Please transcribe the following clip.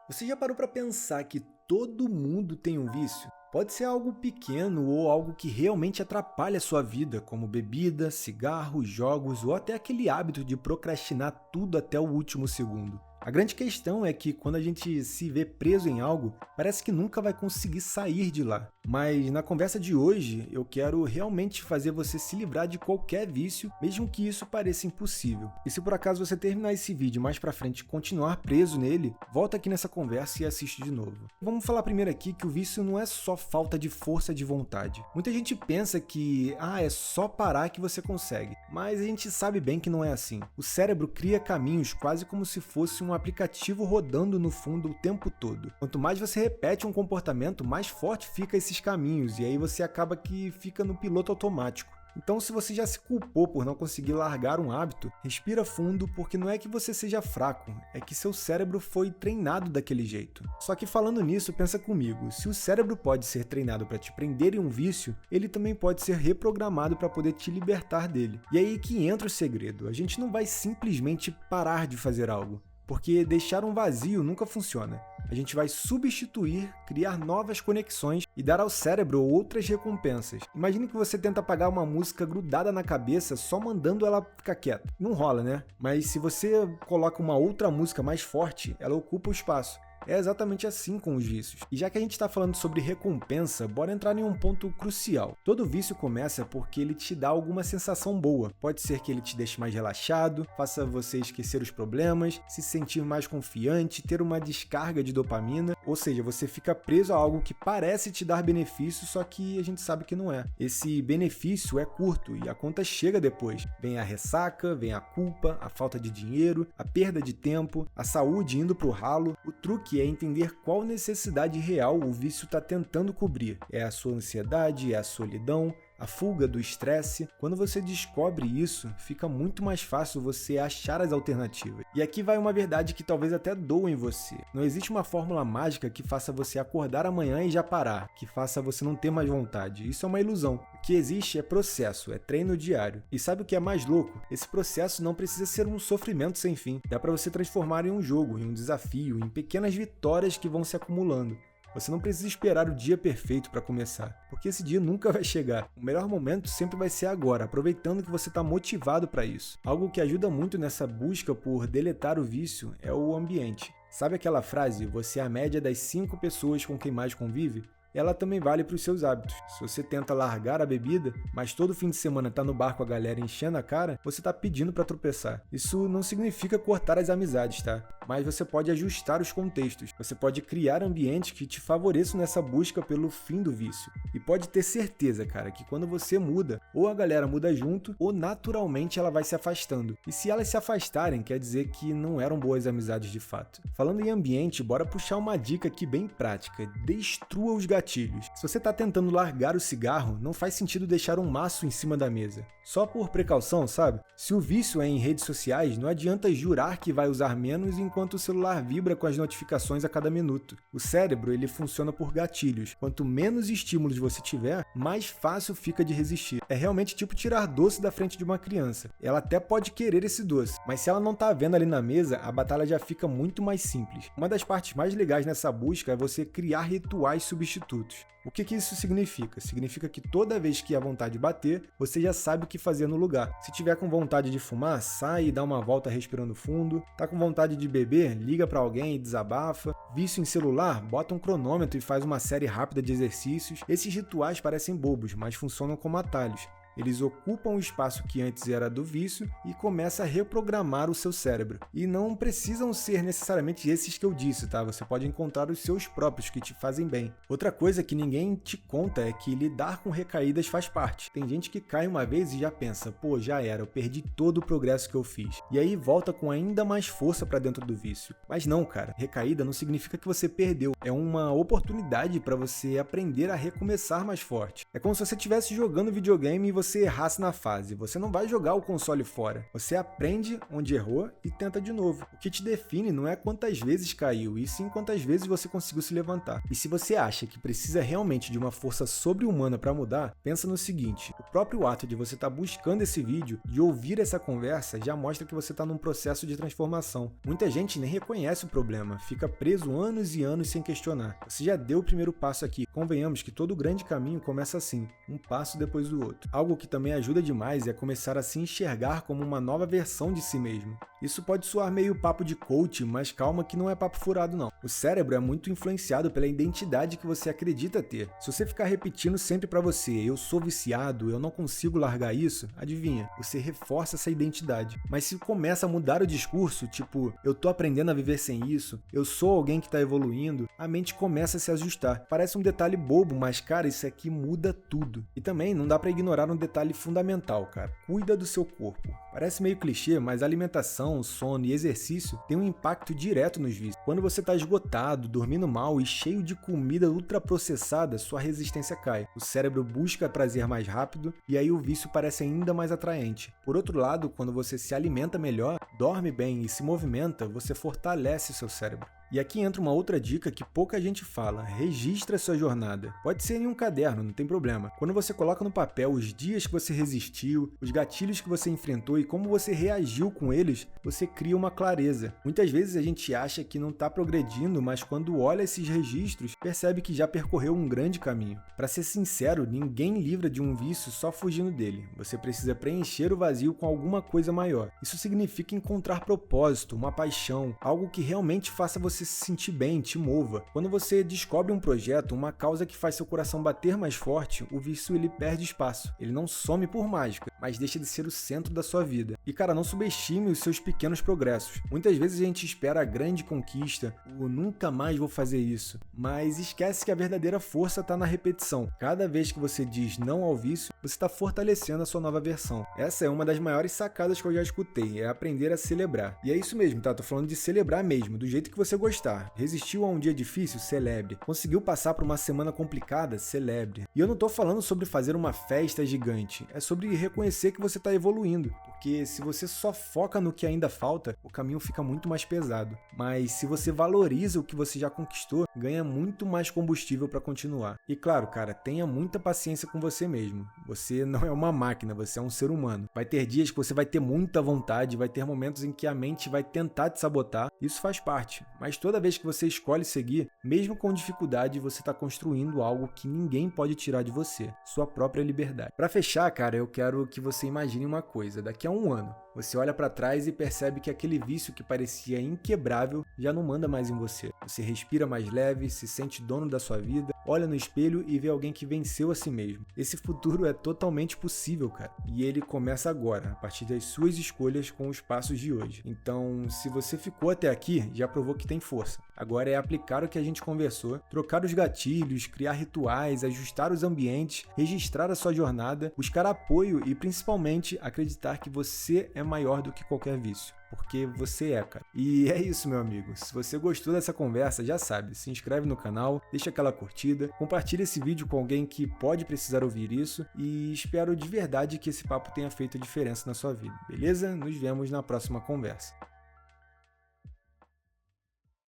Você já parou para pensar que todo mundo tem um vício? Pode ser algo pequeno ou algo que realmente atrapalha a sua vida, como bebida, cigarros, jogos ou até aquele hábito de procrastinar tudo até o último segundo. A grande questão é que quando a gente se vê preso em algo, parece que nunca vai conseguir sair de lá. Mas na conversa de hoje, eu quero realmente fazer você se livrar de qualquer vício, mesmo que isso pareça impossível. E se por acaso você terminar esse vídeo mais pra frente e continuar preso nele, volta aqui nessa conversa e assiste de novo. Vamos falar primeiro aqui que o vício não é só falta de força de vontade. Muita gente pensa que, é só parar que você consegue, mas a gente sabe bem que não é assim. O cérebro cria caminhos quase como se fosse um aplicativo rodando no fundo o tempo todo. Quanto mais você repete um comportamento, mais forte fica esses caminhos, e aí você acaba que fica no piloto automático. Então, se você já se culpou por não conseguir largar um hábito, respira fundo, porque não é que você seja fraco, é que seu cérebro foi treinado daquele jeito. Só que falando nisso, pensa comigo, se o cérebro pode ser treinado para te prender em um vício, ele também pode ser reprogramado para poder te libertar dele. E aí que entra o segredo, a gente não vai simplesmente parar de fazer algo. Porque deixar um vazio nunca funciona. A gente vai substituir, criar novas conexões e dar ao cérebro outras recompensas. Imagine que você tenta apagar uma música grudada na cabeça só mandando ela ficar quieta. Não rola, né? Mas se você coloca uma outra música mais forte, ela ocupa o espaço. É exatamente assim com os vícios. E já que a gente está falando sobre recompensa, bora entrar em um ponto crucial. Todo vício começa porque ele te dá alguma sensação boa. Pode ser que ele te deixe mais relaxado, faça você esquecer os problemas, se sentir mais confiante, ter uma descarga de dopamina, ou seja, você fica preso a algo que parece te dar benefício, só que a gente sabe que não é. Esse benefício é curto e a conta chega depois. Vem a ressaca, vem a culpa, a falta de dinheiro, a perda de tempo, a saúde indo pro ralo. O truque é entender qual necessidade real o vício está tentando cobrir. É a sua ansiedade, é a solidão, a fuga do estresse. Quando você descobre isso, fica muito mais fácil você achar as alternativas. E aqui vai uma verdade que talvez até doa em você. Não existe uma fórmula mágica que faça você acordar amanhã e já parar, que faça você não ter mais vontade. Isso é uma ilusão. O que existe é processo, é treino diário. E sabe o que é mais louco? Esse processo não precisa ser um sofrimento sem fim. Dá para você transformar em um jogo, em um desafio, em pequenas vitórias que vão se acumulando. Você não precisa esperar o dia perfeito para começar, porque esse dia nunca vai chegar. O melhor momento sempre vai ser agora, aproveitando que você está motivado para isso. Algo que ajuda muito nessa busca por deletar o vício é o ambiente. Sabe aquela frase, você é a média das 5 pessoas com quem mais convive? Ela também vale para os seus hábitos. Se você tenta largar a bebida, mas todo fim de semana tá no bar com a galera enchendo a cara, você tá pedindo para tropeçar. Isso não significa cortar as amizades, tá? Mas você pode ajustar os contextos. Você pode criar ambientes que te favoreçam nessa busca pelo fim do vício. E pode ter certeza, cara, que quando você muda, ou a galera muda junto, ou naturalmente ela vai se afastando. E se elas se afastarem, quer dizer que não eram boas amizades de fato. Falando em ambiente, bora puxar uma dica aqui bem prática. Destrua os gatilhos. Se você está tentando largar o cigarro, não faz sentido deixar um maço em cima da mesa. Só por precaução, sabe? Se o vício é em redes sociais, não adianta jurar que vai usar menos enquanto o celular vibra com as notificações a cada minuto. O cérebro, ele funciona por gatilhos. Quanto menos estímulos você tiver, mais fácil fica de resistir. É realmente tipo tirar doce da frente de uma criança. Ela até pode querer esse doce, mas se ela não tá vendo ali na mesa, a batalha já fica muito mais simples. Uma das partes mais legais nessa busca é você criar rituais substitutos. O que isso significa? Significa que toda vez que a vontade bater, você já sabe o que fazer no lugar. Se tiver com vontade de fumar, sai e dá uma volta respirando fundo. Tá com vontade de beber? Liga pra alguém e desabafa. Vício em celular? Bota um cronômetro e faz uma série rápida de exercícios. Esses rituais parecem bobos, mas funcionam como atalhos. Eles ocupam o espaço que antes era do vício e começa a reprogramar o seu cérebro. E não precisam ser necessariamente esses que eu disse, tá? Você pode encontrar os seus próprios que te fazem bem. Outra coisa que ninguém te conta é que lidar com recaídas faz parte. Tem gente que cai uma vez e já pensa, pô, já era, eu perdi todo o progresso que eu fiz. E aí volta com ainda mais força pra dentro do vício. Mas não, cara, recaída não significa que você perdeu. É uma oportunidade para você aprender a recomeçar mais forte. É como se você estivesse jogando videogame e você errasse na fase. Você não vai jogar o console fora. Você aprende onde errou e tenta de novo. O que te define não é quantas vezes caiu, e sim quantas vezes você conseguiu se levantar. E se você acha que precisa realmente de uma força sobre-humana para mudar, pensa no seguinte: o próprio ato de você estar buscando esse vídeo, de ouvir essa conversa, já mostra que você está num processo de transformação. Muita gente nem reconhece o problema, fica preso anos e anos sem questionar. Você já deu o primeiro passo aqui. Convenhamos que todo grande caminho começa assim, um passo depois do outro. Algo que também ajuda demais é começar a se enxergar como uma nova versão de si mesmo. Isso pode soar meio papo de coach, mas calma que não é papo furado não. O cérebro é muito influenciado pela identidade que você acredita ter. Se você ficar repetindo sempre pra você, eu sou viciado, eu não consigo largar isso, adivinha, você reforça essa identidade. Mas se começa a mudar o discurso, tipo, eu tô aprendendo a viver sem isso, eu sou alguém que tá evoluindo, a mente começa a se ajustar. Parece um detalhe bobo, mas cara, isso aqui muda tudo. E também não dá pra ignorar um detalhe fundamental, cara. Cuida do seu corpo. Parece meio clichê, mas alimentação, sono e exercício têm um impacto direto nos vícios. Quando você está esgotado, dormindo mal e cheio de comida ultraprocessada, sua resistência cai. O cérebro busca prazer mais rápido e aí o vício parece ainda mais atraente. Por outro lado, quando você se alimenta melhor, dorme bem e se movimenta, você fortalece seu cérebro. E aqui entra uma outra dica que pouca gente fala: registra sua jornada. Pode ser em um caderno, não tem problema. Quando você coloca no papel os dias que você resistiu, os gatilhos que você enfrentou e como você reagiu com eles, você cria uma clareza. Muitas vezes a gente acha que não está progredindo, mas quando olha esses registros, percebe que já percorreu um grande caminho. Para ser sincero, ninguém livra de um vício só fugindo dele. Você precisa preencher o vazio com alguma coisa maior. Isso significa encontrar propósito, uma paixão, algo que realmente faça você se sentir bem, te mova. Quando você descobre um projeto, uma causa que faz seu coração bater mais forte, o vício ele perde espaço. Ele não some por mágica, mas deixa de ser o centro da sua vida. E cara, não subestime os seus pequenos progressos. Muitas vezes a gente espera a grande conquista, o nunca mais vou fazer isso, mas esquece que a verdadeira força está na repetição. Cada vez que você diz não ao vício, você está fortalecendo a sua nova versão. Essa é uma das maiores sacadas que eu já escutei, é aprender a celebrar. E é isso mesmo, tá? Tô falando de celebrar mesmo, do jeito que você gostar. Resistiu a um dia difícil? Celebre. Conseguiu passar por uma semana complicada? Celebre. E eu não tô falando sobre fazer uma festa gigante, é sobre reconhecer que você tá evoluindo, porque se você só foca no que ainda falta, o caminho fica muito mais pesado. Mas se você valoriza o que você já conquistou, ganha muito mais combustível para continuar. E claro, cara, tenha muita paciência com você mesmo. Você não é uma máquina, você é um ser humano. Vai ter dias que você vai ter muita vontade, vai ter momentos em que a mente vai tentar te sabotar. Isso faz parte. Mas toda vez que você escolhe seguir, mesmo com dificuldade, você está construindo algo que ninguém pode tirar de você, sua própria liberdade. Para fechar, cara, eu quero que você imagine uma coisa. Daqui a um ano, você olha para trás e percebe que aquele vício que parecia inquebrável já não manda mais em você. Você respira mais leve, se sente dono da sua vida, olha no espelho e vê alguém que venceu a si mesmo. Esse futuro é totalmente possível, cara. E ele começa agora, a partir das suas escolhas com os passos de hoje. Então, se você ficou até aqui, já provou que tem força. Agora é aplicar o que a gente conversou, trocar os gatilhos, criar rituais, ajustar os ambientes, registrar a sua jornada, buscar apoio e principalmente acreditar que você é maior do que qualquer vício. Porque você é, cara. E é isso, meu amigo. Se você gostou dessa conversa, já sabe, se inscreve no canal, deixa aquela curtida, compartilha esse vídeo com alguém que pode precisar ouvir isso e espero de verdade que esse papo tenha feito a diferença na sua vida, beleza? Nos vemos na próxima conversa.